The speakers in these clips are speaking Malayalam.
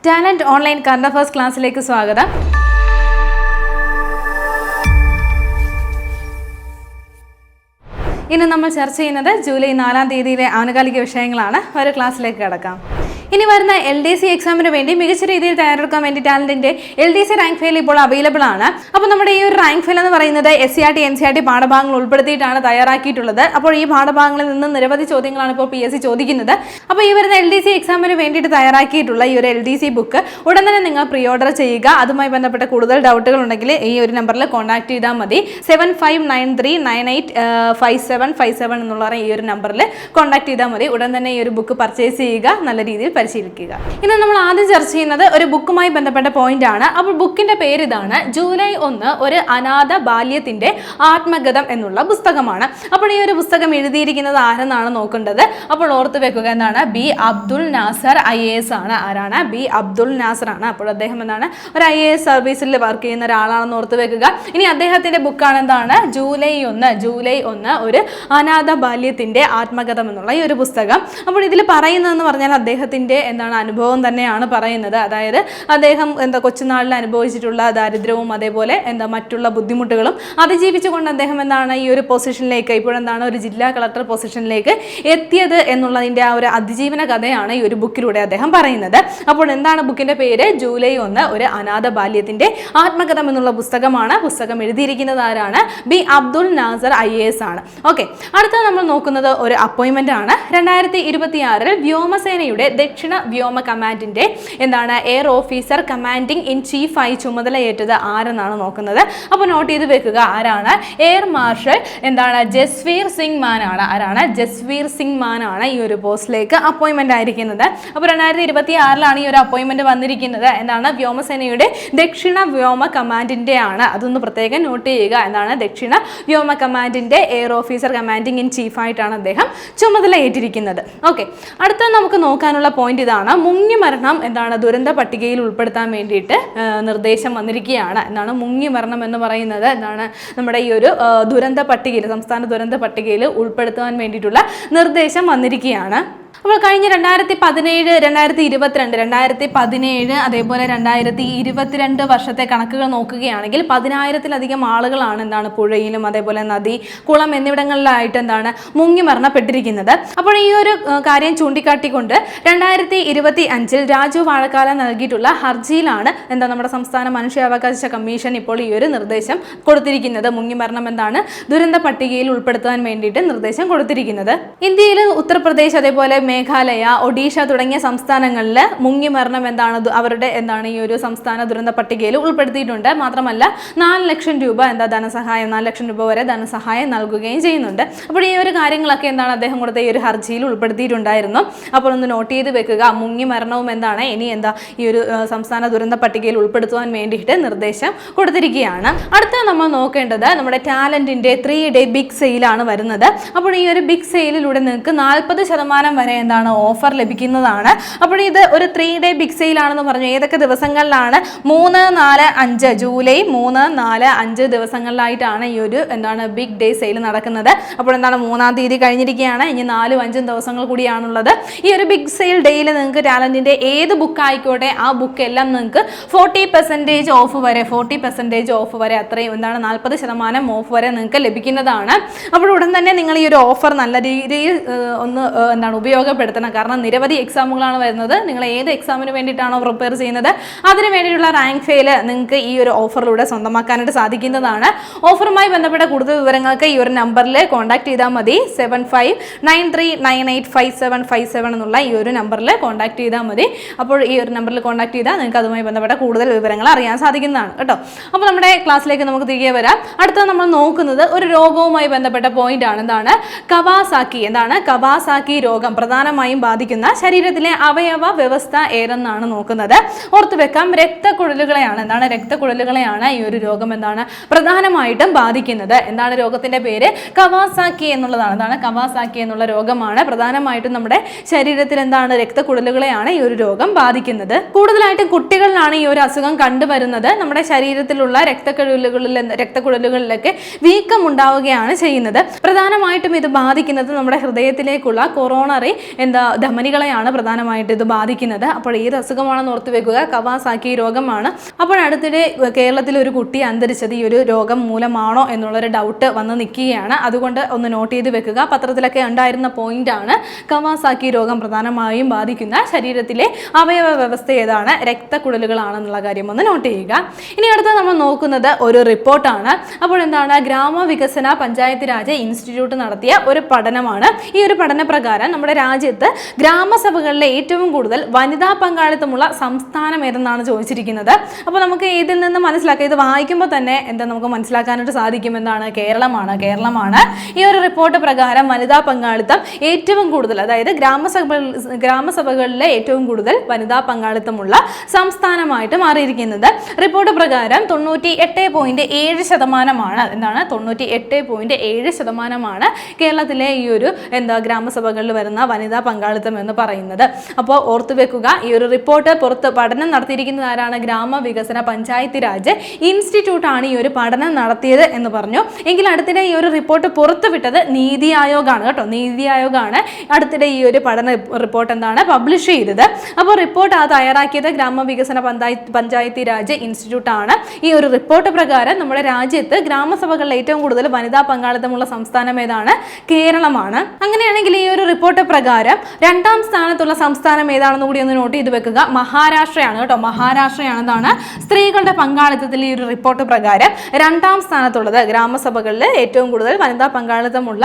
ടാലന്റ് ഓൺലൈൻ കറണ്ട് അഫയേഴ്സ് ക്ലാസ്സിലേക്ക് സ്വാഗതം. ഇന്ന് നമ്മൾ ചർച്ച ചെയ്യുന്നത് ജൂലൈ 4-ാം തീയതിയിലെ ആനുകാലിക വിഷയങ്ങളാണ്. ഒരു ക്ലാസ്സിലേക്ക് കടക്കാം. ഇനി വരുന്ന LDC എക്സാമിന് വേണ്ടി മികച്ച രീതിയിൽ തയ്യാറെടുക്കാൻ വേണ്ടി ടാലന്റിന്റെ LDC റാങ്ക് ഫയൽ ഇപ്പോൾ അവൈലബിൾ ആണ്. അപ്പോൾ നമ്മുടെ ഈ ഒരു റാങ്ക് ഫയൽ എന്ന് പറയുന്നത് SCRT NCRT പാഠഭാഗങ്ങൾ ഉൾപ്പെടുത്തിയിട്ടാണ് തയ്യാറാക്കിയിട്ടുള്ളത്. അപ്പോൾ ഈ പാഠഭാഗങ്ങളിൽ നിന്ന് നിരവധി ചോദ്യങ്ങളാണ് ഇപ്പോൾ PSC ചോദിക്കുന്നത്. അപ്പോൾ ഈ വരുന്ന LDC എക്സാമിന് വേണ്ടിയിട്ട് തയ്യാറാക്കിയിട്ടുള്ള ഈ ഒരു LDC ബുക്ക് ഉടൻ തന്നെ നിങ്ങൾ പ്രീ ഓർഡർ ചെയ്യുക. അതുമായി ബന്ധപ്പെട്ട കൂടുതൽ ഡൗട്ടുകൾ ഉണ്ടെങ്കിൽ ഈ ഒരു നമ്പറിൽ കോൺടാക്ട് ചെയ്താൽ മതി. 7593985757 എന്നുള്ള ഈ ഒരു നമ്പറിൽ കോൺടാക്ട് ചെയ്താൽ മതി. ഉടൻ തന്നെ ഈ ഒരു ബുക്ക് പർച്ചേസ് ചെയ്യുക, നല്ല രീതിയിൽ പരിശീലിക്കുക. ഇന്ന് നമ്മൾ ആദ്യം ചർച്ച ചെയ്യുന്നത് ഒരു ബുക്കുമായി ബന്ധപ്പെട്ട പോയിന്റ് ആണ്. അപ്പോൾ ബുക്കിന്റെ പേര് ഇതാണ്, ജൂലൈ 1 ഒരു അനാഥ ബാല്യത്തിന്റെ ആത്മകഥം എന്നുള്ള പുസ്തകമാണ്. അപ്പോൾ ഈ ഒരു പുസ്തകം എഴുതിയിരിക്കുന്നത് ആരെന്നാണ് നോക്കേണ്ടത്. അപ്പോൾ ഓർത്ത് വെക്കുക, എന്താണ്, ബി അബ്ദുൽ നാസർ IAS ആണ്. ആരാണ്? ബി അബ്ദുൽ നാസർ ആണ്. അപ്പോൾ അദ്ദേഹം എന്താണ്, ഒരു IAS സർവീസിൽ വർക്ക് ചെയ്യുന്ന ഒരാളാണെന്ന് ഓർത്ത് വെക്കുക. ഇനി അദ്ദേഹത്തിന്റെ ബുക്കാണ് എന്താണ്, ജൂലൈ 1 ഒരു അനാഥ ബാല്യത്തിന്റെ ആത്മകഥം എന്നുള്ള ഈ ഒരു പുസ്തകം. അപ്പോൾ ഇതിൽ പറയുന്നതെന്ന് പറഞ്ഞാൽ അദ്ദേഹത്തിന്റെ എന്താണ് അനുഭവം തന്നെയാണ് പറയുന്നത്. അതായത് അദ്ദേഹം കൊച്ചുനാളിൽ അനുഭവിച്ചിട്ടുള്ള ദാരിദ്ര്യവും അതേപോലെ മറ്റുള്ള ബുദ്ധിമുട്ടുകളും അതിജീവിച്ചുകൊണ്ട് അദ്ദേഹം എന്താണ് ഈ ഒരു പൊസിഷനിലേക്ക്, ഇപ്പോഴെന്താണ് ഒരു ജില്ലാ കളക്ടർ പൊസിഷനിലേക്ക് എത്തിയത് എന്നുള്ളതിന്റെ ആ ഒരു അതിജീവന കഥയാണ് ഈ ഒരു ബുക്കിലൂടെ അദ്ദേഹം പറയുന്നത്. അപ്പോൾ എന്താണ് ബുക്കിന്റെ പേര്? ജൂലൈ 1 ഒരു അനാഥ ബാല്യത്തിന്റെ ആത്മകഥം എന്നുള്ള പുസ്തകമാണ്. പുസ്തകം എഴുതിയിരിക്കുന്നത് ആരാണ്? ബി അബ്ദുൽ നാസർ IAS ആണ്. ഓക്കെ, അടുത്ത നമ്മൾ നോക്കുന്നത് ഒരു അപ്പോയിന്റ്മെന്റ് ആണ്. 2026 വ്യോമസേനയുടെ ദക്ഷിണ വ്യോമ കമാൻഡിന്റെ air officer commanding in chief ആയി ചുമതലയേറ്റത് ആരെന്നാണ് നോക്കുന്നത്. അപ്പോൾ നോട്ട് ചെയ്ത് വെക്കുക, ആരാണ്? എയർ മാർഷൽ ജസ്വീർ സിംഗ് മാൻ ആണ്. ആരാണ്? ജസ്വീർ സിംഗ് മാൻ ആണ് ഈ ഒരു പോസ്റ്റിലേക്ക് അപ്പോയിന്റ്മെന്റ് ആയിരിക്കുന്നത്. അപ്പോൾ 2026 ഈ ഒരു അപ്പോയിന്റ്മെന്റ് വന്നിരിക്കുന്നത് വ്യോമസേനയുടെ ദക്ഷിണ വ്യോമ കമാൻഡിന്റെ ആണ്. അതൊന്ന് പ്രത്യേകം നോട്ട് ചെയ്യുക. ദക്ഷിണ വ്യോമ കമാൻഡിന്റെ air officer commanding in chief ആയിട്ടാണ് അദ്ദേഹം ചുമതലയേറ്റിരിക്കുന്നത്. ഓക്കെ, അടുത്ത നമുക്ക് നോക്കാനുള്ള പോയിന്റ് ഇതാണ്, മുങ്ങി മരണം ദുരന്ത പട്ടികയിൽ ഉൾപ്പെടുത്താൻ വേണ്ടിയിട്ട് നിർദ്ദേശം വന്നിരിക്കുകയാണ്. മുങ്ങി മരണം എന്ന് പറയുന്നത് നമ്മുടെ ഈ ഒരു ദുരന്ത പട്ടികയിൽ, സംസ്ഥാന ദുരന്ത പട്ടികയിൽ ഉൾപ്പെടുത്താൻ വേണ്ടിയിട്ടുള്ള നിർദ്ദേശം വന്നിരിക്കുകയാണ്. അപ്പോൾ കഴിഞ്ഞ 2017, 2022, അതേപോലെ 2022 വർഷത്തെ കണക്കുകൾ നോക്കുകയാണെങ്കിൽ 10,000-ലധികം ആളുകളാണ് പുഴയിലും അതേപോലെ നദി, കുളം എന്നിവിടങ്ങളിലായിട്ട് മുങ്ങി മരണപ്പെട്ടിരിക്കുന്നത്. അപ്പോൾ ഈ ഒരു കാര്യം ചൂണ്ടിക്കാട്ടിക്കൊണ്ട് 2025 രാജു വാഴക്കാല നൽകിയിട്ടുള്ള ഹർജിയിലാണ് നമ്മുടെ സംസ്ഥാന മനുഷ്യാവകാശ കമ്മീഷൻ ഇപ്പോൾ ഈ ഒരു നിർദ്ദേശം കൊടുത്തിരിക്കുന്നത്. മുങ്ങി മരണം ദുരന്ത പട്ടികയിൽ ഉൾപ്പെടുത്താൻ വേണ്ടിയിട്ട് നിർദ്ദേശം കൊടുത്തിരിക്കുന്നത്. ഇന്ത്യയിൽ ഉത്തർപ്രദേശ്, അതേപോലെ മേഘാലയ, ഒഡീഷ തുടങ്ങിയ സംസ്ഥാനങ്ങളിൽ മുങ്ങി മരണം അവരുടെ ഈ ഒരു സംസ്ഥാന ദുരന്ത പട്ടികയിൽ ഉൾപ്പെടുത്തിയിട്ടുണ്ട്. മാത്രമല്ല 4 ലക്ഷം രൂപ ധനസഹായം, 4 ലക്ഷം രൂപ വരെ ധനസഹായം നൽകുകയും ചെയ്യുന്നുണ്ട്. അപ്പോൾ ഈ ഒരു കാര്യങ്ങളൊക്കെ അദ്ദേഹം കൊടുത്ത ഈ ഒരു ഹർജിയിൽ ഉൾപ്പെടുത്തിയിട്ടുണ്ടായിരുന്നു. അപ്പോൾ ഒന്ന് നോട്ട് ചെയ്ത് വെക്കുക, മുങ്ങി മരണവും ഇനി ഈ ഒരു സംസ്ഥാന ദുരന്ത പട്ടികയിൽ ഉൾപ്പെടുത്തുവാൻ വേണ്ടിയിട്ട് നിർദ്ദേശം കൊടുത്തിരിക്കുകയാണ്. അടുത്ത നമ്മൾ നോക്കേണ്ടത് നമ്മുടെ ടാലന്റിന്റെ 3-day ബിഗ് സെയിലാണ് വരുന്നത്. അപ്പോൾ ഈ ഒരു ബിഗ് സെയിലിലൂടെ നിങ്ങൾക്ക് 40% വരെ ഓഫർ ലഭിക്കുന്നതാണ്. അപ്പോൾ ഇത് ഒരു 3-day ബിഗ് സെയിൽ ആണെന്ന് പറഞ്ഞു. ഏതൊക്കെ ദിവസങ്ങളിലാണ്? 3, 4, 5 ജൂലൈ 3, 4, 5 ദിവസങ്ങളിലായിട്ടാണ് ഈ ഒരു ബിഗ് ഡേ സെയിൽ നടക്കുന്നത്. അപ്പോൾ 3-ാം തീയതി കഴിഞ്ഞിരിക്കുകയാണ്. ഇനി 4, 5 ദിവസങ്ങൾ കൂടിയാണുള്ളത്. ഈ ഒരു ബിഗ് സെയിൽ ഡേയിൽ നിങ്ങൾക്ക് ടാലന്റിന്റെ ഏത് ബുക്ക് ആയിക്കോട്ടെ ആ ബുക്ക് എല്ലാം നിങ്ങൾക്ക് 40% ഓഫ് വരെ അത്രയും 40% ഓഫ് വരെ നിങ്ങൾക്ക് ലഭിക്കുന്നതാണ്. അപ്പോൾ ഉടൻ തന്നെ നിങ്ങൾ ഈ ഒരു ഓഫർ നല്ല രീതിയിൽ ഒന്ന് ഉപയോഗപ്പെടുത്തണം. കാരണം നിരവധി എക്സാമുകളാണ് വരുന്നത്. നിങ്ങൾ ഏത് എക്സാമിന് വേണ്ടിയിട്ടാണോ പ്രിപ്പയർ ചെയ്യുന്നത് അതിന് വേണ്ടിയിട്ടുള്ള റാങ്ക് ഫെയിൽ നിങ്ങൾക്ക് ഈ ഒരു ഓഫറിലൂടെ സ്വന്തമാക്കാനായിട്ട് സാധിക്കുന്നതാണ്. ഓഫറുമായി ബന്ധപ്പെട്ട കൂടുതൽ വിവരങ്ങൾക്ക് ഈ ഒരു നമ്പറിൽ കോൺടാക്ട് ചെയ്താൽ മതി. 7593985757 എന്നുള്ള ഈ ഒരു നമ്പറിൽ കോൺടാക്ട് ചെയ്താൽ മതി. അപ്പോൾ ഈ ഒരു നമ്പറിൽ കോൺടാക്ട് ചെയ്താൽ നിങ്ങൾക്ക് അതുമായി ബന്ധപ്പെട്ട കൂടുതൽ വിവരങ്ങൾ അറിയാൻ സാധിക്കുന്നതാണ് കേട്ടോ. അപ്പോൾ നമ്മുടെ ക്ലാസ്സിലേക്ക് നമുക്ക് തിരികെ വരാം. അടുത്ത നമ്മൾ നോക്കുന്നത് ഒരു രോഗവുമായി ബന്ധപ്പെട്ട പോയിന്റ് ആണ്. കവാസാക്കി. കവാസാക്കി രോഗം പ്രധാനമായും ബാധിക്കുന്ന ശരീരത്തിലെ അവയവ വ്യവസ്ഥ ഏതെന്നാണ് നോക്കുന്നത്. ഓർത്തു വെക്കാം, രക്തക്കുഴലുകളെയാണ്. രക്തക്കുഴലുകളെയാണ് ഈ ഒരു രോഗം പ്രധാനമായിട്ടും ബാധിക്കുന്നത്. രോഗത്തിന്റെ പേര്? കവാസാക്കി എന്നുള്ളതാണ്. കവാസാക്കി എന്നുള്ള രോഗമാണ് പ്രധാനമായിട്ടും നമ്മുടെ ശരീരത്തിൽ രക്തക്കുഴലുകളെയാണ് ഈ ഒരു രോഗം ബാധിക്കുന്നത്. കൂടുതലായിട്ടും കുട്ടികളിലാണ് ഈ ഒരു അസുഖം കണ്ടുവരുന്നത്. നമ്മുടെ ശരീരത്തിലുള്ള രക്തക്കുഴലുകളിലൊക്കെ വീക്കം ഉണ്ടാവുകയാണ് ചെയ്യുന്നത്. പ്രധാനമായിട്ടും ഇത് ബാധിക്കുന്നത് നമ്മുടെ ഹൃദയത്തിലേക്കുള്ള കൊറോണറി ധമനികളെയാണ് പ്രധാനമായിട്ട് ഇത് ബാധിക്കുന്നത്. അപ്പോൾ ഏത് അസുഖമാണെന്ന് ഓർത്ത് വെക്കുക, കവാസാക്കി രോഗമാണ്. അപ്പോൾ അടുത്തിടെ കേരളത്തിൽ ഒരു കുട്ടി അന്തരിച്ചത് ഈ ഒരു രോഗം മൂലമാണോ എന്നുള്ളൊരു ഡൗട്ട് വന്ന് നിൽക്കുകയാണ്. അതുകൊണ്ട് ഒന്ന് നോട്ട് ചെയ്ത് വെക്കുക. പത്രത്തിലൊക്കെ ഉണ്ടായിരുന്ന പോയിന്റാണ്. കവാസാക്കി രോഗം പ്രധാനമായും ബാധിക്കുന്ന ശരീരത്തിലെ അവയവ വ്യവസ്ഥ ഏതാണ്? രക്തക്കുഴലുകളാണെന്നുള്ള കാര്യം ഒന്ന് നോട്ട് ചെയ്യുക. ഇനി അടുത്ത നമ്മൾ നോക്കുന്നത് ഒരു റിപ്പോർട്ടാണ്. അപ്പോൾ എന്താണ്? ഗ്രാമവികസന പഞ്ചായത്ത് രാജ് ഇൻസ്റ്റിറ്റ്യൂട്ട് നടത്തിയ ഒരു പഠനമാണ്. ഈ ഒരു പഠനപ്രകാരം നമ്മുടെ രാജ്യത്ത് ഗ്രാമസഭകളിലെ ഏറ്റവും കൂടുതൽ വനിതാ പങ്കാളിത്തമുള്ള സംസ്ഥാനം ഏതെന്നാണ് ചോദിച്ചിരിക്കുന്നത്. അപ്പോൾ നമുക്ക് ഇതിൽ നിന്ന് മനസ്സിലാക്കാം, ഇത് വായിക്കുമ്പോൾ തന്നെ നമുക്ക് മനസ്സിലാക്കാനായിട്ട് സാധിക്കും എന്താണ്? കേരളമാണ്. ഈ ഒരു റിപ്പോർട്ട് പ്രകാരം വനിതാ പങ്കാളിത്തം ഏറ്റവും കൂടുതൽ, അതായത് ഗ്രാമസഭകളിലെ ഏറ്റവും കൂടുതൽ വനിതാ പങ്കാളിത്തമുള്ള സംസ്ഥാനമായിട്ട് മാറിയിരിക്കുന്നത്. റിപ്പോർട്ട് പ്രകാരം 98.7% എന്താണ്? 98.7% കേരളത്തിലെ ഈ ഒരു ഗ്രാമസഭകളിൽ വരുന്ന വനിതാ പങ്കാളിത്തം എന്ന് പറയുന്നത്. അപ്പോൾ ഓർത്തു വെക്കുക, ഈ ഒരു റിപ്പോർട്ട് പഠനം നടത്തിയിരിക്കുന്നത് ആരാണ്? ഗ്രാമവികസന പഞ്ചായത്ത് രാജ് ഇൻസ്റ്റിറ്റ്യൂട്ട് ആണ് ഈ ഒരു പഠനം നടത്തിയത് എന്ന് പറഞ്ഞു. എങ്കിൽ അടുത്തിടെ ഈ ഒരു റിപ്പോർട്ട് പുറത്തുവിട്ടത് നീതി ആയോഗാണ് കേട്ടോ. നീതി ആയോഗാണ് അടുത്തിടെ ഈ ഒരു പഠന റിപ്പോർട്ട് പബ്ലിഷ് ചെയ്തത്. അപ്പോൾ റിപ്പോർട്ട് തയ്യാറാക്കിയത് ഗ്രാമവികസന പഞ്ചായത്ത് രാജ് ഇൻസ്റ്റിറ്റ്യൂട്ട് ആണ്. ഈ ഒരു റിപ്പോർട്ട് പ്രകാരം നമ്മുടെ രാജ്യത്ത് ഗ്രാമസഭകളിൽ ഏറ്റവും കൂടുതൽ വനിതാ പങ്കാളിത്തമുള്ള സംസ്ഥാനം ഏതാണ്? കേരളമാണ്. അങ്ങനെയാണെങ്കിൽ ഈ ഒരു റിപ്പോർട്ട് പ്രകാരം രണ്ടാം സ്ഥാനത്തുള്ള സംസ്ഥാനം ഏതാണെന്ന് കൂടി ഒന്ന് നോട്ട് ചെയ്ത് വെക്കുക. മഹാരാഷ്ട്രയാണ് കേട്ടോ. മഹാരാഷ്ട്രയാണ് സ്ത്രീകളുടെ പങ്കാളിത്തത്തിൽ ഈ ഒരു റിപ്പോർട്ട് പ്രകാരം രണ്ടാം സ്ഥാനത്തുള്ളത്. ഗ്രാമസഭകളിൽ ഏറ്റവും കൂടുതൽ വനിതാ പങ്കാളിത്തമുള്ള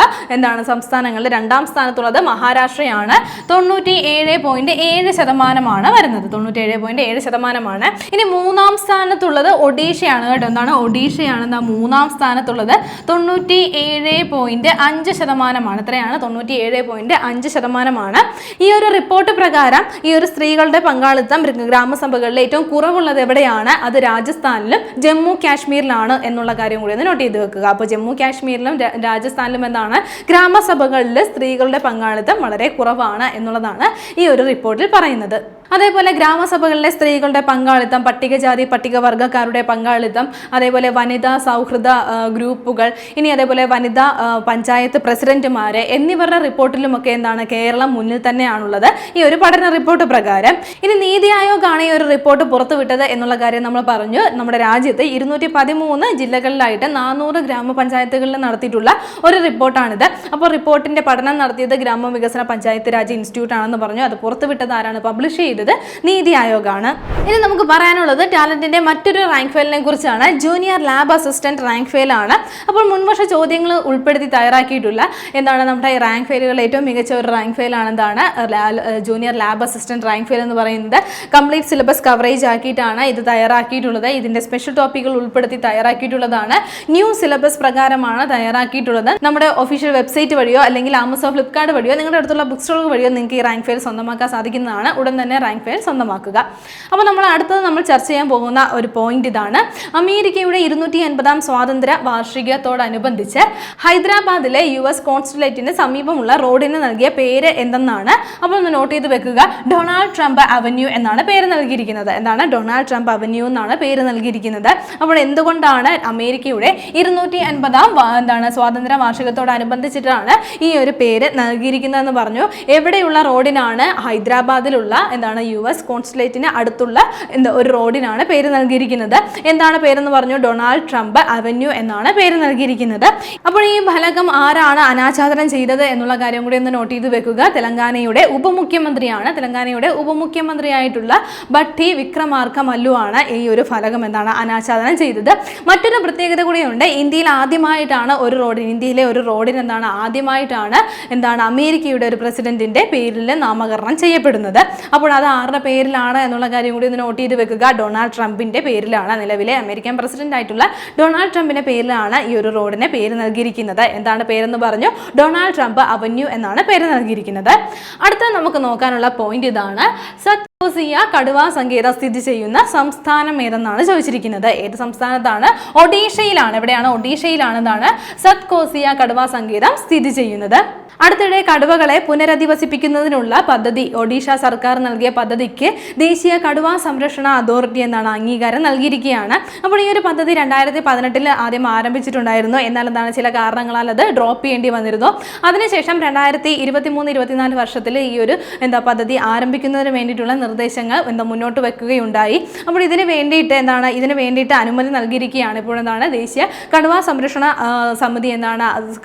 സംസ്ഥാനങ്ങളിൽ രണ്ടാം സ്ഥാനത്തുള്ളത് മഹാരാഷ്ട്രയാണ്. 97.7% വരുന്നത്. 97.7%. ഇനി മൂന്നാം സ്ഥാനത്തുള്ളത് ഒഡീഷയാണ് കേട്ടോ. ഒഡീഷയാണ് മൂന്നാം സ്ഥാനത്തുള്ളത്. 97.5%. എത്രയാണ്? 97.5%. ഈ ഒരു റിപ്പോർട്ട് പ്രകാരം ഈ ഒരു സ്ത്രീകളുടെ പങ്കാളിത്തം ഗ്രാമസഭകളിൽ ഏറ്റവും കുറവുള്ളത് എവിടെയാണ്? അത് രാജസ്ഥാനിലും ജമ്മു കാശ്മീരിലാണ് എന്നുള്ള കാര്യം കൂടി ഒന്ന് നോട്ട് ചെയ്ത് വെക്കുക. അപ്പോൾ ജമ്മു കാശ്മീരിലും രാജസ്ഥാനിലും ഗ്രാമസഭകളിൽ സ്ത്രീകളുടെ പങ്കാളിത്തം വളരെ കുറവാണ് എന്നുള്ളതാണ് ഈ ഒരു റിപ്പോർട്ടിൽ പറയുന്നത്. അതേപോലെ ഗ്രാമസഭകളിലെ സ്ത്രീകളുടെ പങ്കാളിത്തം, പട്ടികജാതി പട്ടികവർഗക്കാരുടെ പങ്കാളിത്തം, അതേപോലെ വനിതാ സൗഹൃദ ഗ്രൂപ്പുകൾ, ഇനി അതേപോലെ വനിതാ പഞ്ചായത്ത് പ്രസിഡന്റുമാരെ എന്നിവരുടെ റിപ്പോർട്ടിലുമൊക്കെ കേരളം മുന്നിൽ തന്നെയാണുള്ളത് ഈ ഒരു പഠന റിപ്പോർട്ട് പ്രകാരം. ഇനി നീതി ആയോഗാണ് ഈ ഒരു റിപ്പോർട്ട് പുറത്തുവിട്ടത് എന്നുള്ള കാര്യം നമ്മൾ പറഞ്ഞു. നമ്മുടെ രാജ്യത്ത് 213 ജില്ലകളിലായിട്ട് 400 ഗ്രാമപഞ്ചായത്തുകളിൽ നടത്തിയിട്ടുള്ള ഒരു റിപ്പോർട്ടാണിത്. അപ്പോൾ റിപ്പോർട്ടിന്റെ പഠനം നടത്തിയത് ഗ്രാമവികസന പഞ്ചായത്ത് രാജ് ഇൻസ്റ്റിറ്റ്യൂട്ട് ആണെന്ന് പറഞ്ഞു. അത് പുറത്തുവിട്ടത് ആരാണ്? പബ്ലിഷ് ചെയ്തത് നീതി ആയോഗാണ്. ഇനി നമുക്ക് പറയാനുള്ളത് ടാലന്റിന്റെ മറ്റൊരു റാങ്ക് ഫയലിനെ കുറിച്ചാണ്. Junior lab assistant rank file ആണ്. അപ്പോൾ മുൻവർഷ ചോദ്യങ്ങൾ ഉൾപ്പെടുത്തി തയ്യാറാക്കിയിട്ടുള്ള നമ്മുടെ റാങ്ക് ഫയലുകളിൽ ഏറ്റവും മികച്ച ഒരു റാങ്ക് ഫയലാണ് junior lab assistant rank file എന്ന് പറയുന്നത്. കംപ്ലീറ്റ് സിലബസ് കവറേജ് ആക്കിയിട്ടാണ് ഇത് തയ്യാറാക്കിയിട്ടുള്ളത്. ഇതിന്റെ സ്പെഷ്യൽ ടോപ്പിക്കുകൾ ഉൾപ്പെടുത്തി തയ്യാറാക്കിയിട്ടുള്ളതാണ്. ന്യൂ സിലബസ് പ്രകാരമാണ് തയ്യാറാക്കിയിട്ടുള്ളത്. നമ്മുടെ ഒഫീഷ്യൽ വെബ്സൈറ്റ് വഴിയോ അല്ലെങ്കിൽ ആമസോൺ, ഫ്ലിപ്കാർട്ട് വഴിയോ നിങ്ങളുടെ അടുത്തുള്ള ബുക്ക് സ്റ്റോർ വഴിയോ നിങ്ങൾക്ക് ഈ റാങ്ക് ഫയൽ സ്വന്തമാക്കാൻ സാധിക്കുന്നതാണ്. ഉടൻ തന്നെ റാങ്ക് ഫയൽ സ്വന്തമാക്കുക. അപ്പോൾ അടുത്തത് നമ്മൾ ചർച്ച ചെയ്യാൻ പോകുന്ന ഒരു പോയിന്റ് ഇതാണ്. അമേരിക്കയുടെ 250-ാം സ്വാതന്ത്ര്യ വാർഷികത്തോടനുബന്ധിച്ച് ഹൈദരാബാദിലെ US കോൺസുലേറ്റിന് സമീപമുള്ള റോഡിന് നൽകിയ പേര് എന്തെന്നാണ്. അപ്പോൾ ഒന്ന് നോട്ട് ചെയ്ത് വെക്കുക. ഡൊണാൾഡ് ട്രംപ് അവന്യൂ എന്നാണ് പേര് നൽകിയിരിക്കുന്നത്. ഡൊണാൾഡ് ട്രംപ് അവന്യൂ എന്നാണ് പേര് നൽകിയിരിക്കുന്നത്. അപ്പോൾ എന്തുകൊണ്ടാണ് അമേരിക്കയുടെ 250-ാം സ്വാതന്ത്ര്യ വാർഷികത്തോടനുബന്ധിച്ചിട്ടാണ് ഈ ഒരു പേര് നൽകിയിരിക്കുന്നതെന്ന് പറഞ്ഞു. എവിടെയുള്ള റോഡിനാണ്? ഹൈദരാബാദിലുള്ള US കോൺസുലേറ്റിന് അടുത്തുള്ള ഒരു റോഡിനാണ് പേര് നൽകിയിരിക്കുന്നത്. എന്താണ് പേരെന്ന് പറഞ്ഞു? ഡൊണാൾഡ് ട്രംപ് അവന്യൂ എന്നാണ് പേര് നൽകിയിരിക്കുന്നത്. അപ്പോൾ ഈ ഫലകം ആരാണ് അനാച്ഛാദനം ചെയ്തത് എന്നുള്ള കാര്യം കൂടി ഒന്ന് നോട്ട് ചെയ്ത് വെക്കുക. തെലങ്കാനയുടെ ഉപമുഖ്യമന്ത്രിയാണ്. തെലങ്കാനയുടെ ഉപമുഖ്യമന്ത്രിയായിട്ടുള്ള ഭട്ടി വിക്രമാർക മല്ലു ആണ് ഈ ഒരു ഫലകം അനാച്ഛാദനം ചെയ്തത്. മറ്റൊരു പ്രത്യേകത കൂടിയുണ്ട്. ഇന്ത്യയിലെ ഒരു റോഡിന് ആദ്യമായിട്ടാണ് അമേരിക്കയുടെ ഒരു പ്രസിഡന്റിന്റെ പേരിൽ നാമകരണം ചെയ്യപ്പെടുന്നത്. അപ്പോൾ അത് ആരുടെ പേരിലാണ് എന്നുള്ള കാര്യം കൂടി ഒന്ന് നോട്ട് ചെയ്ത് വെക്കുക. ഡൊണാൾഡ് ട്രംപിന്റെ പേരിലാണ്. നിലവിലെ അമേരിക്കൻ പ്രസിഡന്റ് ആയിട്ടുള്ള ഡൊണാൾഡ് ട്രംപിന്റെ പേരിലാണ് ഈ ഒരു റോഡിന് പേര് നൽകിയിരിക്കുന്നത്. എന്താണ് പേരെന്ന് പറഞ്ഞു? ഡൊണാൾഡ് ട്രംപ് അവന്യൂ എന്നാണ് പേര് നൽകിയിരിക്കുന്നത്. അടുത്ത നമുക്ക് നോക്കാനുള്ള പോയിന്റ് ഇതാണ്. സത്കോസിയ കടുവാ സങ്കേതം സ്ഥിതി ചെയ്യുന്ന സംസ്ഥാനം ഏതെന്നാണ് ചോദിച്ചിരിക്കുന്നത്. ഏത് സംസ്ഥാനത്താണ്? ഒഡീഷയിലാണ്. എവിടെയാണ്? ഒഡീഷയിലാണെന്നാണ് സത്കോസിയ കടുവാ സങ്കേതം സ്ഥിതി ചെയ്യുന്നത്. അടുത്തിടെ കടുവകളെ പുനരധിവസിപ്പിക്കുന്നതിനുള്ള പദ്ധതി ഒഡീഷ സർക്കാർ നൽകിയ പദ്ധതിക്ക് ദേശീയ കടുവാ സംരക്ഷണ അതോറിറ്റി എന്നാണ് അംഗീകാരം നൽകിയിരിക്കുകയാണ്. അപ്പോൾ ഈ ഒരു പദ്ധതി 2018 ആദ്യം ആരംഭിച്ചിട്ടുണ്ടായിരുന്നു. എന്നാൽ എന്താണ് ചില കാരണങ്ങളാൽ അത് ഡ്രോപ്പ് ചെയ്യേണ്ടി വന്നിരുന്നു. അതിനുശേഷം 2023-24 വർഷത്തിൽ ഈ ഒരു പദ്ധതി ആരംഭിക്കുന്നതിന് വേണ്ടിയിട്ടുള്ള നിർദ്ദേശങ്ങൾ മുന്നോട്ട് വെക്കുകയുണ്ടായി. അപ്പോൾ ഇതിന് വേണ്ടിയിട്ട് അനുമതി നൽകിയിരിക്കുകയാണ്. ഇപ്പോൾ ദേശീയ കടുവാ സംരക്ഷണ സമിതി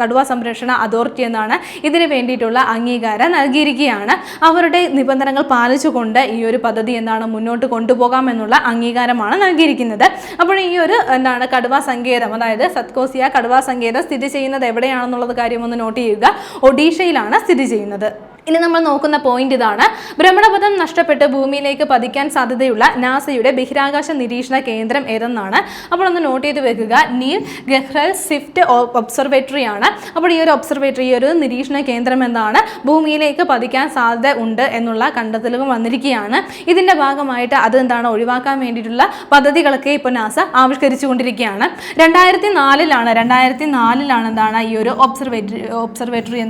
കടുവാ സംരക്ഷണ അതോറിറ്റി എന്നാണ് ഇതിന് വേണ്ടിയിട്ടുള്ള അംഗീകാരം നൽകിയിരിക്കുകയാണ്. അവരുടെ നിബന്ധനകൾ പാലിച്ചുകൊണ്ട് ഈ ഒരു പദ്ധതി മുന്നോട്ട് കൊണ്ടുപോകാമെന്നുള്ള അംഗീകാരമാണ് നൽകിയിരിക്കുന്നത്. അപ്പോൾ ഈ ഒരു കടുവാ സങ്കേതം, അതായത് സത്കോസിയ കടുവാ സങ്കേതം സ്ഥിതി ചെയ്യുന്നത് എവിടെയാണെന്നുള്ളത് കാര്യം ഒന്ന് നോട്ട് ചെയ്യുക. ഒഡീഷയിലാണ് സ്ഥിതി ചെയ്യുന്നത്. ഇനി നമ്മൾ നോക്കുന്ന പോയിന്റ് ഇതാണ്. ഭ്രമണപഥം നഷ്ടപ്പെട്ട് ഭൂമിയിലേക്ക് പതിക്കാൻ സാധ്യതയുള്ള നാസയുടെ ബഹിരാകാശ നിരീക്ഷണ കേന്ദ്രം ഏതെന്നാണ്. അപ്പോൾ ഒന്ന് നോട്ട് ചെയ്ത് വെക്കുക. നീൽ ഗഹ്റൽ സ്വിഫ്റ്റ് ഒബ്സർവേറ്ററി ആണ്. അപ്പോൾ ഈ ഒരു ഒബ്സർവേറ്ററി, ഈ ഒരു നിരീക്ഷണ കേന്ദ്രം ഭൂമിയിലേക്ക് പതിക്കാൻ സാധ്യത ഉണ്ട് എന്നുള്ള കണ്ടെത്തലുകൾ വന്നിരിക്കുകയാണ്. ഇതിന്റെ ഭാഗമായിട്ട് അത് ഒഴിവാക്കാൻ വേണ്ടിയിട്ടുള്ള പദ്ധതികളൊക്കെ ഇപ്പോൾ നാസ ആവിഷ്കരിച്ചുകൊണ്ടിരിക്കുകയാണ്. 2004 ഈ ഒരു ഒബ്സർവേറ്ററി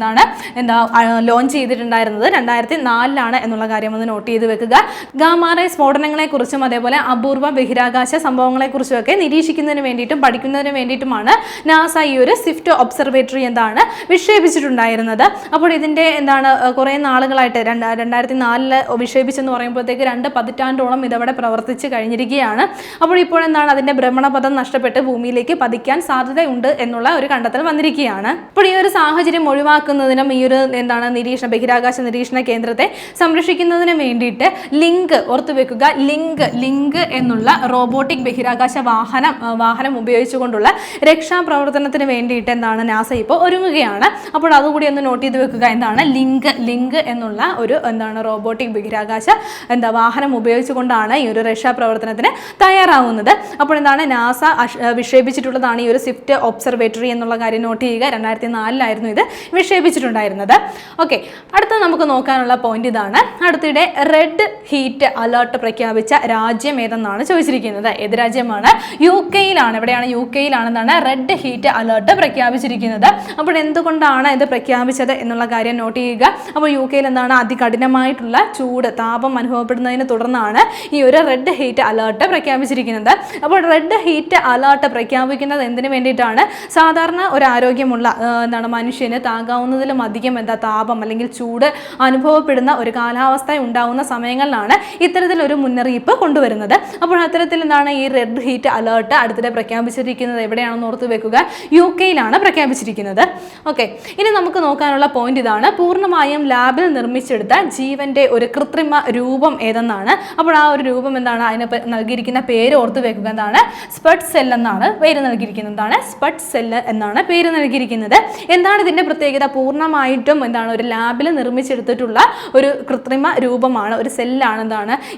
ലോഞ്ച് ചെയ്തിട്ടുണ്ട്. 2004 എന്നുള്ള കാര്യം ഒന്ന് നോട്ട് ചെയ്ത് വെക്കുക. ഗാമാറേ സ്ഫോടനങ്ങളെ കുറിച്ചും അതേപോലെ അപൂർവ ബഹിരാകാശ സംഭവങ്ങളെ കുറിച്ചും ഒക്കെ നിരീക്ഷിക്കുന്നതിന് വേണ്ടിയിട്ടും പഠിക്കുന്നതിന് വേണ്ടിയിട്ടുമാണ് നാസ ഈ ഒരു സ്വിഫ്റ്റ് ഒബ്സർവേറ്ററി വിക്ഷേപിച്ചിട്ടുണ്ടായിരുന്നത്. അപ്പോൾ ഇതിന്റെ കുറെ നാളുകളായിട്ട് 2004 വിക്ഷേപിച്ചെന്ന് പറയുമ്പോഴത്തേക്ക് 2 പതിറ്റാണ്ടോളം ഇതവിടെ പ്രവർത്തിച്ച് കഴിഞ്ഞിരിക്കുകയാണ്. അപ്പോൾ ഇപ്പോൾ അതിന്റെ ഭ്രമണപഥം നഷ്ടപ്പെട്ട് ഭൂമിയിലേക്ക് പതിക്കാൻ സാധ്യതയുണ്ട് എന്നുള്ള ഒരു കണ്ടെത്തൽ വന്നിരിക്കുകയാണ്. അപ്പോൾ ഈ ഒരു സാഹചര്യം ഒഴിവാക്കുന്നതിനും ഈ ഒരു ബഹിരാകാശ നിരീക്ഷണ കേന്ദ്രത്തെ സംരക്ഷിക്കുന്നതിന് വേണ്ടിയിട്ട് ലിങ്ക് ഓർത്തുവെക്കുക. ലിങ്ക് എന്നുള്ള റോബോട്ടിക് ബഹിരാകാശ വാഹനം ഉപയോഗിച്ചുകൊണ്ടുള്ള രക്ഷാപ്രവർത്തനത്തിന് വേണ്ടിയിട്ട് നാസ ഇപ്പോൾ ഒരുങ്ങുകയാണ്. അപ്പോൾ അതുകൂടി ഒന്ന് നോട്ട് ചെയ്ത് വെക്കുക. ലിങ്ക് എന്നുള്ള ഒരു റോബോട്ടിക് ബഹിരാകാശ വാഹനം ഉപയോഗിച്ചുകൊണ്ടാണ് ഈ ഒരു രക്ഷാപ്രവർത്തനത്തിന് തയ്യാറാവുന്നത്. അപ്പോൾ നാസ വിക്ഷേപിച്ചിട്ടുള്ളതാണ് ഈ ഒരു സ്വിഫ്റ്റ് ഒബ്സർവേറ്ററി എന്നുള്ള കാര്യം നോട്ട് ചെയ്യുക. 2004 ഇത് വിക്ഷേപിച്ചിട്ടുണ്ടായിരുന്നത്. ഓക്കെ, അടുത്ത നമുക്ക് നോക്കാനുള്ള പോയിന്റ് ഇതാണ്. അടുത്തിടെ റെഡ് ഹീറ്റ് അലേർട്ട് പ്രഖ്യാപിച്ച രാജ്യം ഏതെന്നാണ് ചോദിച്ചിരിക്കുന്നത്. ഏത് രാജ്യമാണ്? UK-യിലാണ്. എവിടെയാണ്? UK-യിലാണെന്നാണ് റെഡ് ഹീറ്റ് അലേർട്ട് പ്രഖ്യാപിച്ചിരിക്കുന്നത്. അപ്പോൾ എന്തുകൊണ്ടാണ് ഇത് പ്രഖ്യാപിച്ചത് എന്നുള്ള കാര്യം നോട്ട് ചെയ്യുക. അപ്പോൾ UK-യിൽ അതികഠിനമായിട്ടുള്ള താപം അനുഭവപ്പെടുന്നതിനെ തുടർന്നാണ് ഈ ഒരു റെഡ് ഹീറ്റ് അലേർട്ട് പ്രഖ്യാപിച്ചിരിക്കുന്നത്. അപ്പോൾ റെഡ് ഹീറ്റ് അലേർട്ട് പ്രഖ്യാപിക്കുന്നത് എന്തിനു വേണ്ടിയിട്ടാണ്? സാധാരണ ഒരു ആരോഗ്യമുള്ള മനുഷ്യന് താങ്ങാവുന്നതിലും അധികം താപം അല്ലെങ്കിൽ ചൂട് അനുഭവപ്പെടുന്ന ഒരു കാലാവസ്ഥ ഉണ്ടാകുന്ന സമയങ്ങളിലാണ് ഇത്തരത്തിലൊരു മുന്നറിയിപ്പ് കൊണ്ടുവരുന്നത്. അപ്പോൾ അത്തരത്തിൽ ഈ റെഡ് ഹീറ്റ് അലേർട്ട് അടുത്തിടെ പ്രഖ്യാപിച്ചിരിക്കുന്നത് എവിടെയാണെന്ന് ഓർത്ത് വെക്കുക. UK-യിലാണ് പ്രഖ്യാപിച്ചിരിക്കുന്നത്. ഓക്കെ, ഇനി നമുക്ക് നോക്കാനുള്ള പോയിന്റ് ഇതാണ്. പൂർണ്ണമായും ലാബിൽ നിർമ്മിച്ചെടുത്ത ജീവന്റെ ഒരു കൃത്രിമ രൂപം ഏതെന്നാണ്. അപ്പോൾ ആ ഒരു രൂപം അതിന് നൽകിയിരിക്കുന്ന പേര് ഓർത്ത് വെക്കുക. സ്പഡ് സെൽ എന്നാണ് പേര് നൽകിയിരിക്കുന്നത്. സ്പഡ് സെൽ എന്നാണ് പേര് നൽകിയിരിക്കുന്നത്. എന്താണ് ഇതിന്റെ പ്രത്യേകത? പൂർണ്ണമായിട്ടും ഒരു ലാബിൽ നിർമ്മിച്ചെടുത്തിട്ടുള്ള ഒരു കൃത്രിമ രൂപമാണ്, ഒരു സെല്ലാണ്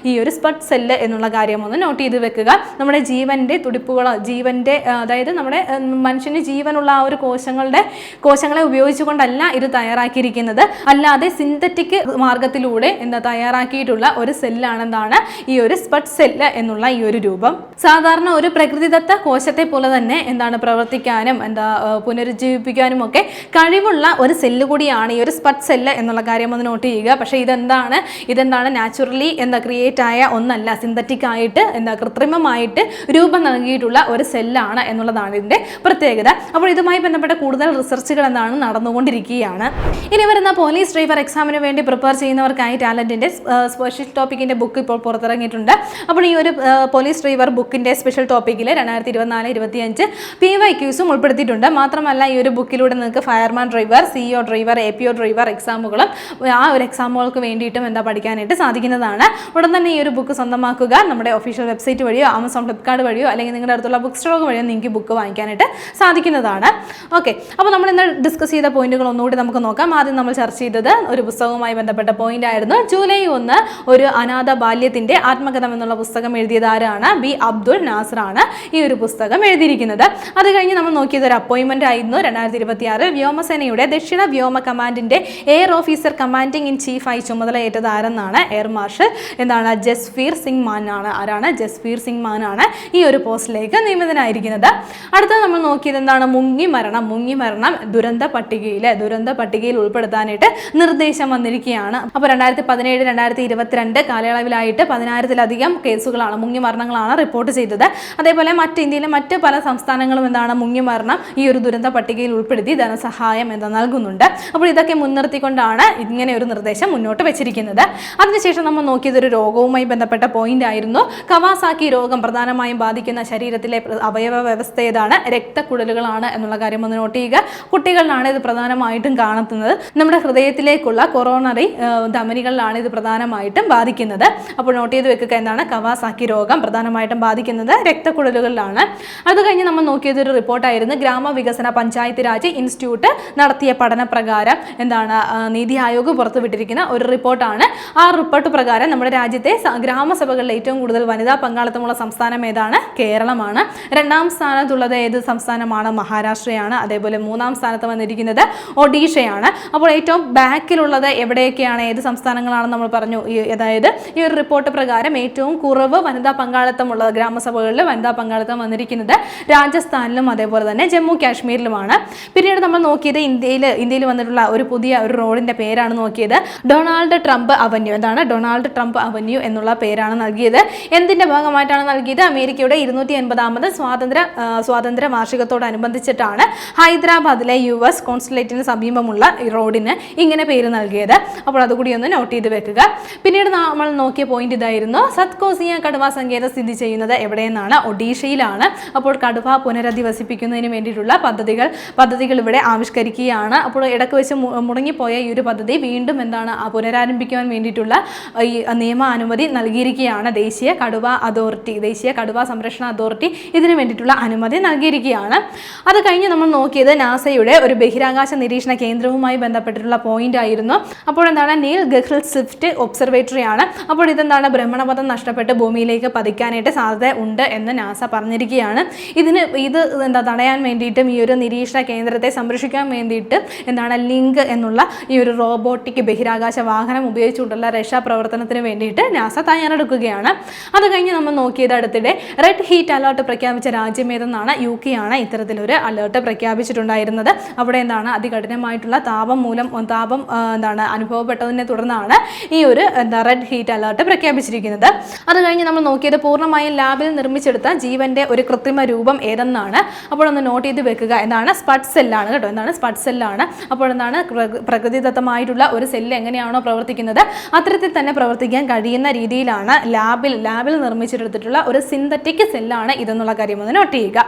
ഈ ഒരു സ്പഡ് സെല്ല് എന്നുള്ള കാര്യം ഒന്ന് നോട്ട് ചെയ്ത് വെക്കുക. നമ്മുടെ ജീവന്റെ തുടിപ്പുകൾ, അതായത് നമ്മുടെ മനുഷ്യന് ജീവനുള്ള ആ ഒരു കോശങ്ങളെ ഉപയോഗിച്ചുകൊണ്ടല്ല ഇത് തയ്യാറാക്കിയിരിക്കുന്നത്. അല്ലാതെ സിന്തറ്റിക് മാർഗത്തിലൂടെ തയ്യാറാക്കിയിട്ടുള്ള ഒരു സെല്ലാണ് ഈ ഒരു സ്പഡ് സെല്ല് എന്നുള്ള ഈ ഒരു രൂപം. സാധാരണ ഒരു പ്രകൃതിദത്ത കോശത്തെ പോലെ തന്നെ പ്രവർത്തിക്കാനും പുനരുജ്ജീവിപ്പിക്കാനും ഒക്കെ കഴിവുള്ള ഒരു സെല്ല് കൂടിയാണ് ഈ ഒരു സ്പഡ് സെല്ല് എന്നുള്ള കാര്യം ഒന്ന് നോട്ട് ചെയ്യുക. പക്ഷേ ഇതെന്താണ് നാച്ചുറലി ക്രിയേറ്റ് ആയ ഒന്നല്ല, സിന്തറ്റിക് ആയിട്ട് കൃത്രിമമായിട്ട് രൂപം നൽകിയിട്ടുള്ള ഒരു സെല്ലാണ് എന്നുള്ളതാണ് ഇതിന്റെ പ്രത്യേകത. അപ്പോൾ ഇതുമായി ബന്ധപ്പെട്ട കൂടുതൽ റിസർച്ചുകൾ നടന്നുകൊണ്ടിരിക്കുകയാണ്. ഇനി വരുന്ന പോലീസ് ഡ്രൈവർ എക്സാമിന് വേണ്ടി പ്രിപ്പയർ ചെയ്യുന്നവർക്കായി ടാലന്റിന്റെ സ്പെഷ്യൽ ടോപ്പിക്കിന്റെ ബുക്ക് ഇപ്പോൾ പുറത്തിറങ്ങിയിട്ടുണ്ട്. അപ്പോൾ ഈ ഒരു പോലീസ് ഡ്രൈവർ ബുക്കിന്റെ സ്പെഷ്യൽ ടോപ്പിക്കിൽ 2024-25 PYQസും ഉൾപ്പെടുത്തിയിട്ടുണ്ട്. മാത്രമല്ല ഈ ഒരു ബുക്കിലൂടെ നിങ്ങൾക്ക് fireman driver, CEO driver, APO driver എക്സാമുകളും ആ ഒരു എക്സാമുകൾക്ക് വേണ്ടിയിട്ടും പഠിക്കാനായിട്ട് സാധിക്കുന്നതാണ്. ഉടൻ തന്നെ ഈ ഒരു ബുക്ക് സ്വന്തമാക്കുക. നമ്മുടെ ഒഫീഷ്യൽ വെബ്സൈറ്റ് വഴിയോ ആമസോൺ, ഫ്ലിപ്കാർട്ട് വഴിയോ അല്ലെങ്കിൽ നിങ്ങളുടെ അടുത്തുള്ള ബുക്ക് സ്റ്റോർ വഴിയോ നിങ്ങൾക്ക് ബുക്ക് വാങ്ങിക്കാനായിട്ട് സാധിക്കുന്നതാണ്. ഓക്കെ, അപ്പോൾ നമ്മൾ ഇന്ന് ഡിസ്കസ് ചെയ്ത പോയിന്റുകൾ ഒന്നുകൂടി നമുക്ക് നോക്കാം. ആദ്യം നമ്മൾ ചർച്ച ചെയ്തത് ഒരു പുസ്തകവുമായി ബന്ധപ്പെട്ട പോയിന്റ് ആയിരുന്നു. ജൂലൈ 1 ഒരു അനാഥ ബാല്യത്തിന്റെ ആത്മകഥം എന്നുള്ള പുസ്തകം എഴുതിയത് ആരാണ്? B. അബ്ദുൽ നാസർ ആണ് ഈ ഒരു പുസ്തകം എഴുതിയിരിക്കുന്നത്. അത് കഴിഞ്ഞ് നമ്മൾ നോക്കിയത് ഒരു അപ്പോയിന്റ്മെന്റ് ആയിരുന്നു. 2026 വ്യോമസേനയുടെ ദക്ഷിണ വ്യോമ കമാൻഡിന്റെ air of officer commanding in chief ആയി ചുമതലയേറ്റത് ആരെന്നാണ്? എയർ മാർഷൽ എന്താണ് ജസ്ഫീർ സിംഗ് മാൻ ആണ്. ആരാണ്? ജസ്ഫീർ സിംഗ് മാൻ ആണ് ഈ ഒരു പോസ്റ്റിലേക്ക് നിയമിതനായിരിക്കുന്നത്. അടുത്തത് നമ്മൾ നോക്കിയത് എന്താണ്? മുങ്ങിമരണം ദുരന്ത പട്ടികയിൽ ഉൾപ്പെടുത്താനായിട്ട് നിർദ്ദേശം വന്നിരിക്കുകയാണ്. അപ്പോൾ 2017-2022 കാലയളവിലായിട്ട് 10,000-ലധികം കേസുകളാണ് മുങ്ങിമരണങ്ങളാണ് റിപ്പോർട്ട് ചെയ്തത്. അതേപോലെ ഇന്ത്യയിലെ മറ്റ് പല സംസ്ഥാനങ്ങളും എന്താണ് മുങ്ങിമരണം ഈ ഒരു ദുരന്ത പട്ടികയിൽ ഉൾപ്പെടുത്തി ധനസഹായം നൽകുന്നുണ്ട്. അപ്പോൾ ഇതൊക്കെ മുൻനിർത്തിക്കൊണ്ടാണ് ഇങ്ങനെ ഒരു നിർദ്ദേശം മുന്നോട്ട് വെച്ചിരിക്കുന്നത്. അതിനുശേഷം നമ്മൾ നോക്കിയത് ഒരു രോഗവുമായി ബന്ധപ്പെട്ട പോയിന്റ് ആയിരുന്നു. കവാസാക്കി രോഗം പ്രധാനമായും ബാധിക്കുന്ന ശരീരത്തിലെ അവയവ വ്യവസ്ഥ ഏതാണ്? രക്തക്കുഴലുകളാണ് എന്നുള്ള കാര്യം ഒന്ന് നോട്ട് ചെയ്യുക. കുട്ടികളിലാണ് ഇത് പ്രധാനമായിട്ടും കാണുന്നത്. നമ്മുടെ ഹൃദയത്തിലേക്കുള്ള കൊറോണറി ധമനികളിലാണ് ഇത് പ്രധാനമായിട്ടും ബാധിക്കുന്നത്. അപ്പോൾ നോട്ട് ചെയ്ത് വെക്കുക എന്താണ്? കവാസാക്കി രോഗം പ്രധാനമായിട്ടും ബാധിക്കുന്നത് രക്തക്കുഴലുകളിലാണ്. അത് കഴിഞ്ഞ് നമ്മൾ നോക്കിയത് ഒരു റിപ്പോർട്ടായിരുന്നു. ഗ്രാമവികസന പഞ്ചായത്ത് രാജ് ഇൻസ്റ്റിറ്റ്യൂട്ട് നടത്തിയ പഠനപ്രകാരം എന്താണ് നീതി ആയോഗ് പുറത്തുവിട്ടിരിക്കുന്ന ഒരു റിപ്പോർട്ടാണ്. ആ റിപ്പോർട്ട് പ്രകാരം നമ്മുടെ രാജ്യത്തെ ഗ്രാമസഭകളിൽ ഏറ്റവും കൂടുതൽ വനിതാ പങ്കാളിത്തമുള്ള സംസ്ഥാനം ഏതാണ്? കേരളമാണ്. 2ാം സ്ഥാനത്തുള്ളത് ഏത് സംസ്ഥാനമാണ്? മഹാരാഷ്ട്രയാണ്. അതേപോലെ 3ാം സ്ഥാനത്ത് വന്നിരിക്കുന്നത് ഒഡീഷയാണ്. അപ്പോൾ ഏറ്റവും ബാക്കിലുള്ളത് എവിടെയൊക്കെയാണ്? ഏത് സംസ്ഥാനങ്ങളാണെന്ന് നമ്മൾ പറഞ്ഞു. അതായത് ഈ ഒരു റിപ്പോർട്ട് പ്രകാരം ഏറ്റവും കുറവ് വനിതാ പങ്കാളിത്തമുള്ള ഗ്രാമസഭകളിൽ വനിതാ പങ്കാളിത്തം വന്നിരിക്കുന്നത് രാജസ്ഥാനിലും അതേപോലെ തന്നെ ജമ്മു കാശ്മീരിലുമാണ്. പിന്നീട് നമ്മൾ നോക്കിയത് ഇന്ത്യയിൽ വന്നിട്ടുള്ള ഒരു പുതിയ ഒരു റോഡിന്റെ പേരാണ് നോക്കിയത്. Donald Trump avenue. എന്താണ്? ഡൊണാൾഡ് ട്രംപ് അവന്യൂ എന്നുള്ള പേരാണ് നൽകിയത്. എന്തിന്റെ ഭാഗമായിട്ടാണ് നൽകിയത്? അമേരിക്കയുടെ 280ാമത് സ്വാതന്ത്ര്യ വാർഷികത്തോടനുബന്ധിച്ചിട്ടാണ് ഹൈദരാബാദിലെ US കോൺസുലേറ്റിന് സമീപമുള്ള റോഡിന് ഇങ്ങനെ പേര് നൽകിയത്. അപ്പോൾ അതുകൂടി ഒന്ന് നോട്ട് ചെയ്ത് വെക്കുക. പിന്നീട് നമ്മൾ നോക്കിയ പോയിന്റ് ഇതായിരുന്നു. സത്കോസിയ കടുവ സങ്കേതം സ്ഥിതി ചെയ്യുന്നത് എവിടെയെന്നാണ്? ഒഡീഷയിലാണ്. അപ്പോൾ കടുവ പുനരധിവസിപ്പിക്കുന്നതിന് വേണ്ടിയിട്ടുള്ള പദ്ധതികൾ ഇവിടെ ആവിഷ്കരിക്കുകയാണ്. അപ്പോൾ ഇടയ്ക്ക് വെച്ച് മുടങ്ങിപ്പോയ ഈ ഒരു പദ്ധതി വീണ്ടും എന്താണ് പുനരാരംഭിക്കുവാൻ വേണ്ടിയിട്ടുള്ള ഈ നിയമാനുമതി നൽകിയിരിക്കുകയാണ്. ദേശീയ കടുവ സംരക്ഷണ അതോറിറ്റി ഇതിനു വേണ്ടിയിട്ടുള്ള അനുമതി നൽകിയിരിക്കുകയാണ്. അത് കഴിഞ്ഞ് നമ്മൾ നോക്കിയത് നാസയുടെ ഒരു ബഹിരാകാശ നിരീക്ഷണ കേന്ദ്രവുമായി ബന്ധപ്പെട്ടിട്ടുള്ള പോയിന്റ് ആയിരുന്നു. അപ്പോൾ എന്താണ്? നീൽ ഗഹ്ൽ സ്വിഫ്റ്റ് ഒബ്സർവേറ്ററി ആണ്. അപ്പോൾ ഇതെന്താണ്? ഭ്രമണപഥം നഷ്ടപ്പെട്ട് ഭൂമിയിലേക്ക് പതിക്കാനായിട്ട് സാധ്യത ഉണ്ട് എന്ന് നാസ പറഞ്ഞിരിക്കുകയാണ്. ഇത് തടയാൻ വേണ്ടിയിട്ടും ഈ ഒരു നിരീക്ഷണ കേന്ദ്രത്തെ സംരക്ഷിക്കാൻ വേണ്ടിയിട്ട് എന്താണ് ലിങ്ക് എന്നുള്ള ഈ ഒരു റോബോട്ടിക് ബഹിരാകാശ വാഹനം ഉപയോഗിച്ചുകൊണ്ടുള്ള രക്ഷാപ്രവർത്തനത്തിന് വേണ്ടിയിട്ട് നാസ തയ്യാറെടുക്കുകയാണ്. അത് കഴിഞ്ഞ് നമ്മൾ നോക്കിയത് അടുത്തിടെ റെഡ് ഹീറ്റ് അലേർട്ട് പ്രഖ്യാപിച്ച രാജ്യം ഏതെന്നാണ്? UK ആണ് ഇത്തരത്തിലൊരു അലേർട്ട് പ്രഖ്യാപിച്ചിട്ടുണ്ടായിരുന്നത്. അവിടെ എന്താണ് അതികഠിനമായിട്ടുള്ള താപം അനുഭവപ്പെട്ടതിനെ തുടർന്നാണ് ഈ ഒരു റെഡ് ഹീറ്റ് അലേർട്ട് പ്രഖ്യാപിച്ചിരിക്കുന്നത്. അത് കഴിഞ്ഞ് നമ്മൾ നോക്കിയത് പൂർണ്ണമായും ലാബിൽ നിർമ്മിച്ചെടുത്ത ജീവന്റെ ഒരു കൃത്രിമ രൂപം ഏതെന്നാണ്? അപ്പോൾ ഒന്ന് നോട്ട് ചെയ്ത് വെക്കുക. എന്താണ്? സ്പഡ് സെല്ലാണ് കേട്ടോ. എന്താണ്? സ്പഡ് സെല്ലാണ്. അപ്പോൾ എന്താണ് പ്രകൃതിദത്തമായിട്ടുള്ള ഒരു സെല്ല് എങ്ങനെയാണോ പ്രവർത്തിക്കുന്നത് അത്തരത്തിൽ തന്നെ പ്രവർത്തിക്കാൻ കഴിയുന്ന രീതിയിലാണ് ലാബിൽ നിർമ്മിച്ചെടുത്തിട്ടുള്ള ഒരു സിന്തറ്റിക് സെല്ലാണ് ഇതെന്നുള്ള കാര്യം ഒന്ന് നോട്ട് ചെയ്യുക.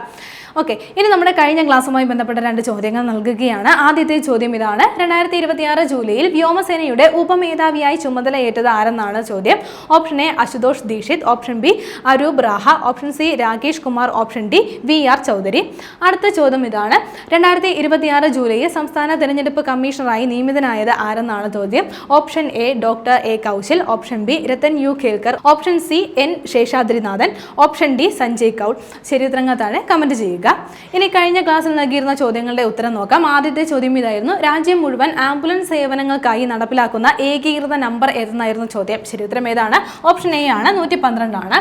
ഓക്കെ, ഇനി നമ്മുടെ കഴിഞ്ഞ ക്ലാസ്സുമായി ബന്ധപ്പെട്ട 2 ചോദ്യങ്ങൾ നൽകുകയാണ്. ആദ്യത്തെ ചോദ്യം ഇതാണ്. 2026 ജൂലൈയിൽ വ്യോമസേനയുടെ ഉപമേധാവിയായി ചുമതലയേറ്റത് ആരെന്നാണ് ചോദ്യം. Option A Ashutosh Dikshit, option B Arup Raha, option C Rakesh Kumar, option D VR Chaudhary. അടുത്ത ചോദ്യം ഇതാണ്. 2026 ജൂലൈയിൽ സംസ്ഥാന തെരഞ്ഞെടുപ്പ് കമ്മീഷണറായി നിയമിതനായത് ആരെന്നാണ് ചോദ്യം. Option A doctor A Kaushal, option B Rattan U Kelkar, option C N Seshadrinathan, option D Sanjay Kaul. ശരി ഉത്തരങ്ങൾ താഴെ കമന്റ് ചെയ്യുക. ഇനി കഴിഞ്ഞ ക്ലാസ്സിൽ നൽകിയിരുന്ന ചോദ്യങ്ങളുടെ ഉത്തരം നോക്കാം. ആദ്യത്തെ ചോദ്യം ഇതായിരുന്നു. രാജ്യം മുഴുവൻ ആംബുലൻസ് സേവനങ്ങൾക്കായി നടപ്പിലാക്കുന്ന ഏകീകൃത നമ്പർ ഏതെന്നായിരുന്നു ചോദ്യം. ശരി ഉത്തരം ഏതാണ്? ഓപ്ഷൻ എ ആണ്, 112 ആണ്.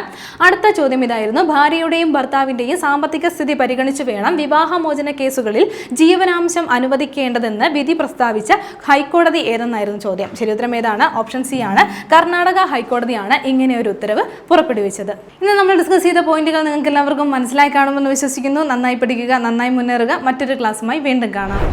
അടുത്ത ചോദ്യം ഇതായിരുന്നു. ഭാര്യയുടെയും ഭർത്താവിന്റെയും സാമ്പത്തിക സ്ഥിതി പരിഗണിച്ചു വേണം വിവാഹമോചന കേസുകളിൽ ജീവനാംശം അനുവദിക്കേണ്ടതെന്ന് വിധി പ്രസ്താവിച്ച ഹൈക്കോടതി ഏതെന്നായിരുന്നു ചോദ്യം. ശരി ഉത്തരം ഏതാണ്? ഓപ്ഷൻ സി ആണ്, കർണാടക ഹൈക്കോടതിയാണ് ഇങ്ങനെ ഒരു ഉത്തരവ് പുറപ്പെടുവിച്ചത്. ഇന്ന് നമ്മൾ ഡിസ്കസ് ചെയ്ത പോയിന്റുകൾ നിങ്ങൾക്ക് എല്ലാവർക്കും മനസ്സിലായി കാണുമെന്ന് വിശ്വസിക്കുന്നു. നന്നായി പഠിക്കുക, നന്നായി മുന്നേറുക. മറ്റൊരു ക്ലാസ്സുമായി വീണ്ടും കാണാം.